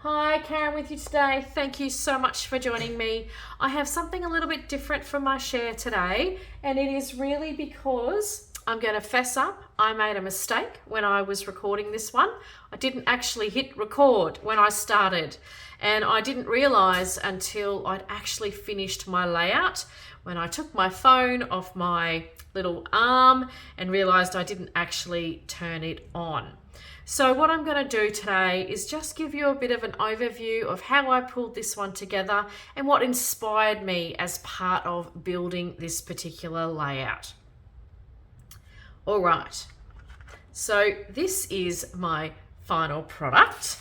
Hi, Karen with you today. Thank you so much for joining me. I have something a little bit different from my share today, and it is really because I'm going to fess up. I made a mistake when I was recording this one. I didn't actually hit record when I started, and I didn't realize until I'd actually finished my layout when I took my phone off my little arm and realized I didn't actually turn it on. So what I'm going to do today is just give you a bit of an overview of how I pulled this one together and what inspired me as part of building this particular layout. All right, so this is my final product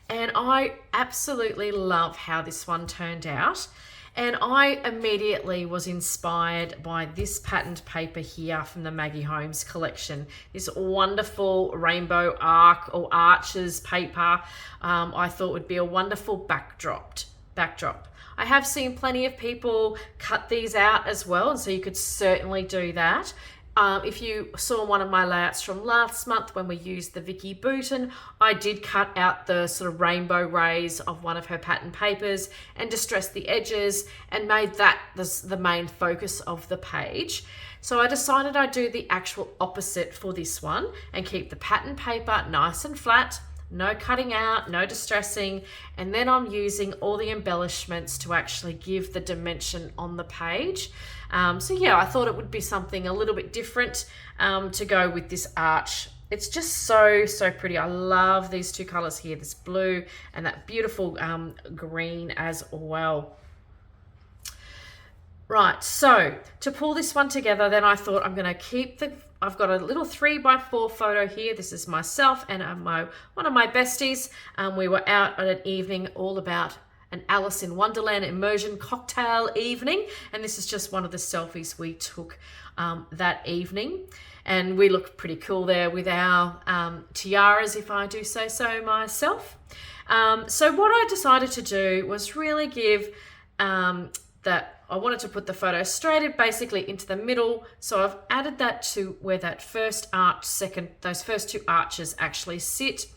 and I absolutely love how this one turned out. And I immediately was inspired by this patterned paper here from the Maggie Holmes collection. This wonderful rainbow arc or arches paper I thought would be a wonderful backdrop. I have seen plenty of people cut these out as well, and so you could certainly do that. If you saw one of my layouts from last month when we used the Vicky Booten, I did cut out the sort of rainbow rays of one of her pattern papers and distressed the edges and made that the main focus of the page. So I decided I'd do the actual opposite for this one and keep the pattern paper nice and flat, no cutting out, no distressing, and then I'm using all the embellishments to actually give the dimension on the page. So yeah, I thought it would be something a little bit different to go with this arch. It's just so pretty. I love these two colors here, this blue and that beautiful green as well. Right, so to pull this one together, then I thought I'm going to keep I've got a little 3x4 photo here. This is myself and one of my besties. We were out at an evening all about an Alice in Wonderland immersion cocktail evening, and this is just one of the selfies we took that evening, and we looked pretty cool there with our tiaras, if I do say so myself. So what I decided to do was really give I wanted to put the photo straight basically into the middle, so I've added that to where that first arch, those first two arches actually sit.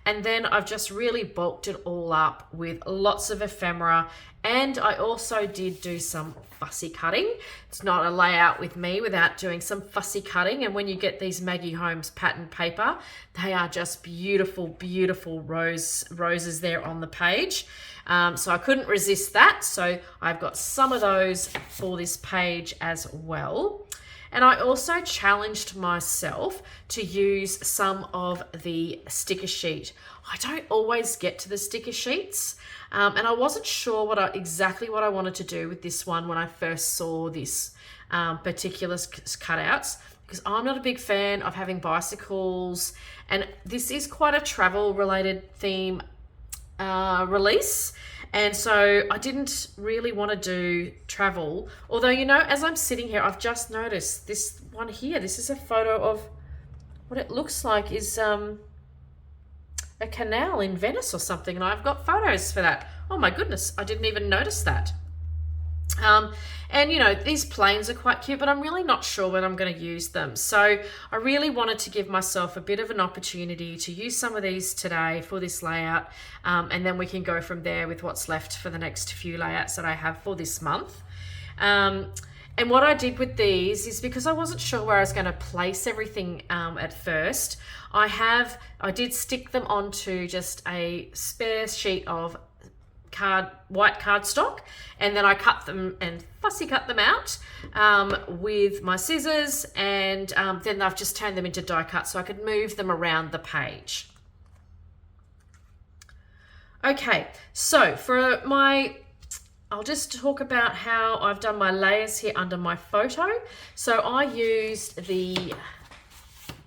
And then I've just really bulked it all up with lots of ephemera, and I also did do some fussy cutting. It's not a layout with me without doing some fussy cutting, and when you get these Maggie Holmes pattern paper, they are just beautiful roses there on the page. So I couldn't resist that, so I've got some of those for this page as well. And I also challenged myself to use some of the sticker sheet. I don't always get to the sticker sheets, and I wasn't sure exactly what I wanted to do with this one when I first saw this particular cutouts, because I'm not a big fan of having bicycles, and this is quite a travel related theme release. And so I didn't really want to do travel. Although, you know, as I'm sitting here, I've just noticed this one here. This is a photo of what it looks like is a canal in Venice or something. And I've got photos for that. Oh my goodness, I didn't even notice that. And you know, these planes are quite cute, but I'm really not sure when I'm going to use them. So I really wanted to give myself a bit of an opportunity to use some of these today for this layout. And then we can go from there with what's left for the next few layouts that I have for this month. And what I did with these is, because I wasn't sure where I was going to place everything at first, I did stick them onto just a spare sheet of white cardstock, and then I cut them and fussy cut them out with my scissors, and then I've just turned them into die cuts so I could move them around the page. Okay, so I'll just talk about how I've done my layers here under my photo. So I used the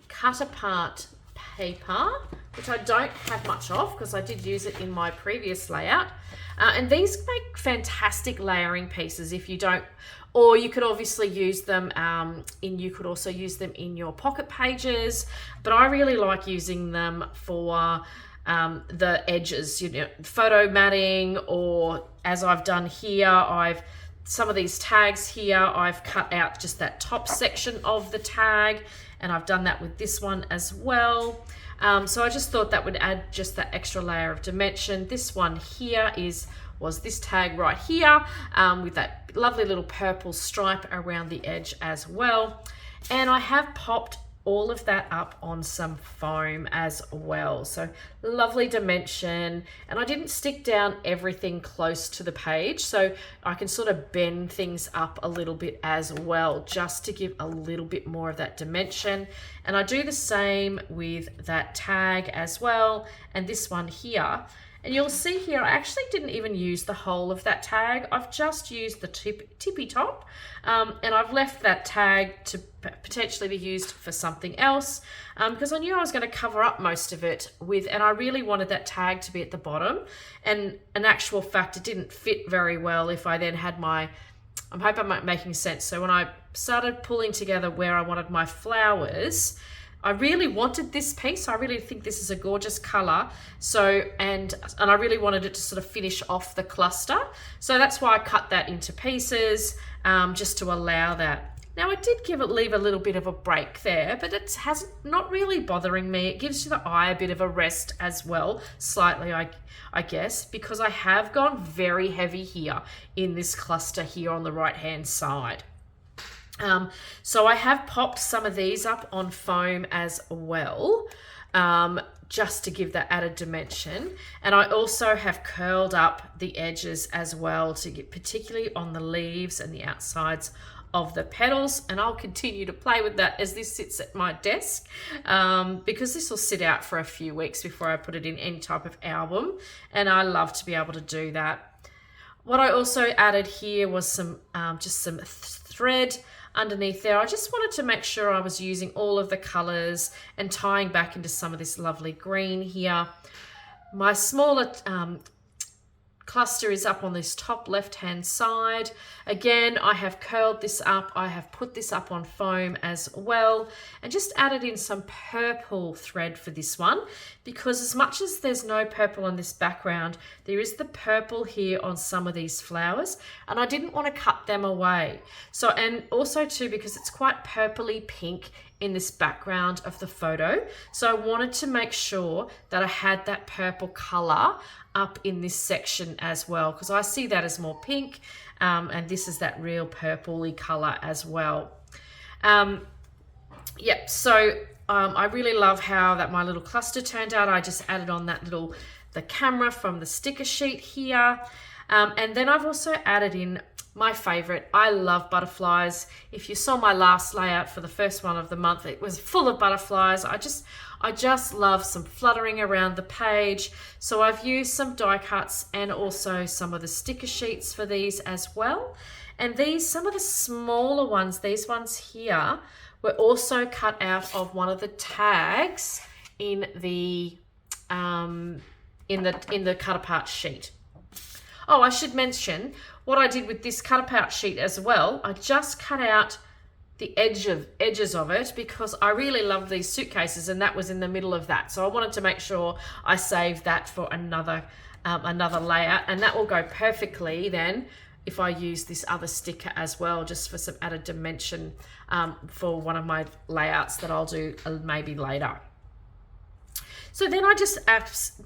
cut apart paper, which I don't have much of because I did use it in my previous layout. And these make fantastic layering pieces if you don't, or you could obviously use them you could also use them in your pocket pages, but I really like using them for the edges, you know, photo matting, or as I've done here, some of these tags here, I've cut out just that top section of the tag, and I've done that with this one as well. So I just thought that would add just that extra layer of dimension. This one here was this tag right here, with that lovely little purple stripe around the edge as well. And I have popped all of that up on some foam as well. So lovely dimension. And I didn't stick down everything close to the page, so I can sort of bend things up a little bit as well, just to give a little bit more of that dimension. And I do the same with that tag as well, and this one here. And you'll see here, I actually didn't even use the whole of that tag. I've just used the tippy top, and I've left that tag to potentially be used for something else, because I knew I was going to cover up most of it with, and I really wanted that tag to be at the bottom. And in actual fact, it didn't fit very well if I then had my, I hope I'm making sense. So when I started pulling together where I wanted my flowers, I really wanted this piece. I really think this is a gorgeous color. So, and I really wanted it to sort of finish off the cluster. So that's why I cut that into pieces, just to allow that. Now I did leave a little bit of a break there, but it has not really bothering me. It gives the eye a bit of a rest as well, slightly, I guess, because I have gone very heavy here in this cluster here on the right-hand side. So I have popped some of these up on foam as well, just to give that added dimension. And I also have curled up the edges as well, to get particularly on the leaves and the outsides of the petals. And I'll continue to play with that as this sits at my desk, because this will sit out for a few weeks before I put it in any type of album, and I love to be able to do that. What I also added here was some just some thread underneath there. I just wanted to make sure I was using all of the colors and tying back into some of this lovely green here. My smaller cluster is up on this top left hand side. Again, I have curled this up. I have put this up on foam as well, and just added in some purple thread for this one, because as much as there's no purple on this background, there is the purple here on some of these flowers, and I didn't want to cut them away. So, and also too, because it's quite purpley pink in this background of the photo, so I wanted to make sure that I had that purple color up in this section as well, because I see that as more pink, and this is that real purpley color as well. Yep, so I really love how that my little cluster turned out. I just added on that the camera from the sticker sheet here, and then I've also added in my favorite. I love butterflies. If you saw my last layout for the first one of the month, it was full of butterflies. I just love some fluttering around the page. So I've used some die cuts and also some of the sticker sheets for these as well. And these, some of the smaller ones, these ones here, were also cut out of one of the tags in the cut apart sheet. Oh, I should mention what I did with this cut apart sheet as well. I just cut out the edges of it, because I really love these suitcases, and that was in the middle of that. So I wanted to make sure I saved that for another layout, and that will go perfectly then if I use this other sticker as well, just for some added dimension for one of my layouts that I'll do maybe later. So then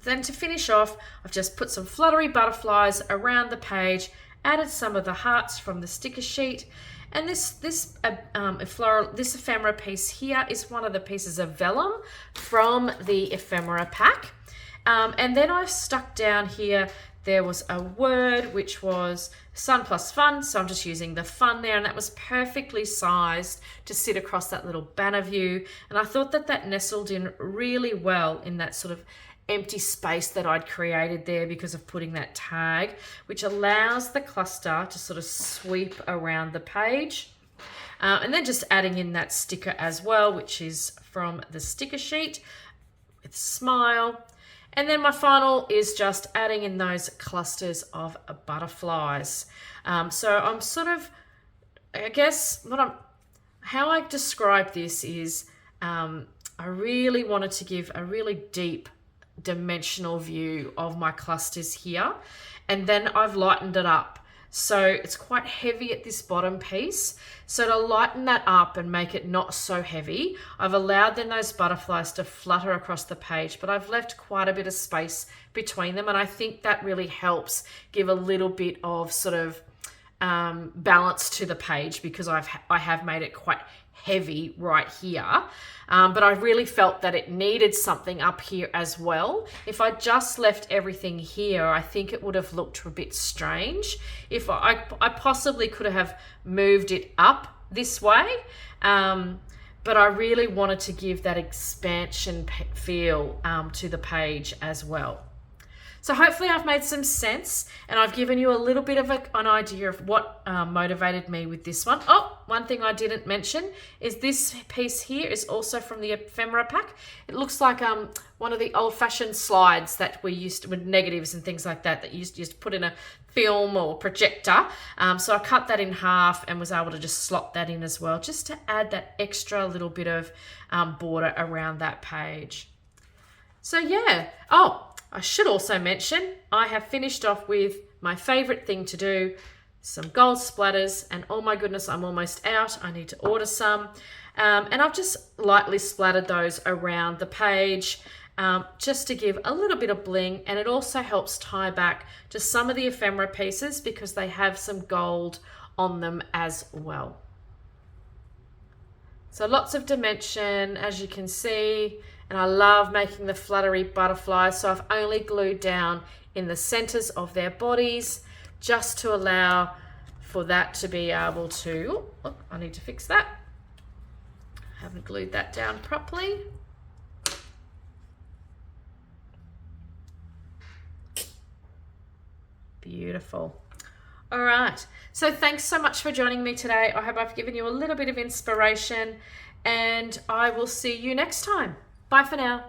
then to finish off, I've just put some fluttery butterflies around the page, added some of the hearts from the sticker sheet, and this ephemera piece here is one of the pieces of vellum from the ephemera pack. And then I stuck down here, there was a word which was sun plus fun, so I'm just using the fun there, and that was perfectly sized to sit across that little banner view. And I thought that nestled in really well in that sort of empty space that I'd created there because of putting that tag, which allows the cluster to sort of sweep around the page. And then just adding in that sticker as well, which is from the sticker sheet with smile. And then my final is just adding in those clusters of butterflies. So I'm sort of, I guess how I describe this is I really wanted to give a really deep dimensional view of my clusters here, and then I've lightened it up. So it's quite heavy at this bottom piece. So to lighten that up and make it not so heavy, I've allowed then those butterflies to flutter across the page, but I've left quite a bit of space between them. And I think that really helps give a little bit of sort of balance to the page, because I have made it quite heavy right here. But I really felt that it needed something up here as well. If I just left everything here, I think it would have looked a bit strange. If I possibly could have moved it up this way, but I really wanted to give that expansion feel to the page as well. So hopefully I've made some sense, and I've given you a little bit of an idea of what motivated me with this one. Oh, one thing I didn't mention is this piece here is also from the ephemera pack. It looks like one of the old-fashioned slides that we used to, with negatives and things like that, that you used to put in a film or projector. So I cut that in half and was able to just slot that in as well, just to add that extra little bit of border around that page. So yeah. Oh, I should also mention, I have finished off with my favorite thing to do, some gold splatters, and oh my goodness, I'm almost out. I need to order some. And I've just lightly splattered those around the page, just to give a little bit of bling, and it also helps tie back to some of the ephemera pieces because they have some gold on them as well. So lots of dimension, as you can see. And I love making the fluttery butterflies. So I've only glued down in the centers of their bodies, just to allow for that to be able to, oh, I need to fix that. I haven't glued that down properly. Beautiful. All right. So thanks so much for joining me today. I hope I've given you a little bit of inspiration, and I will see you next time. Bye for now.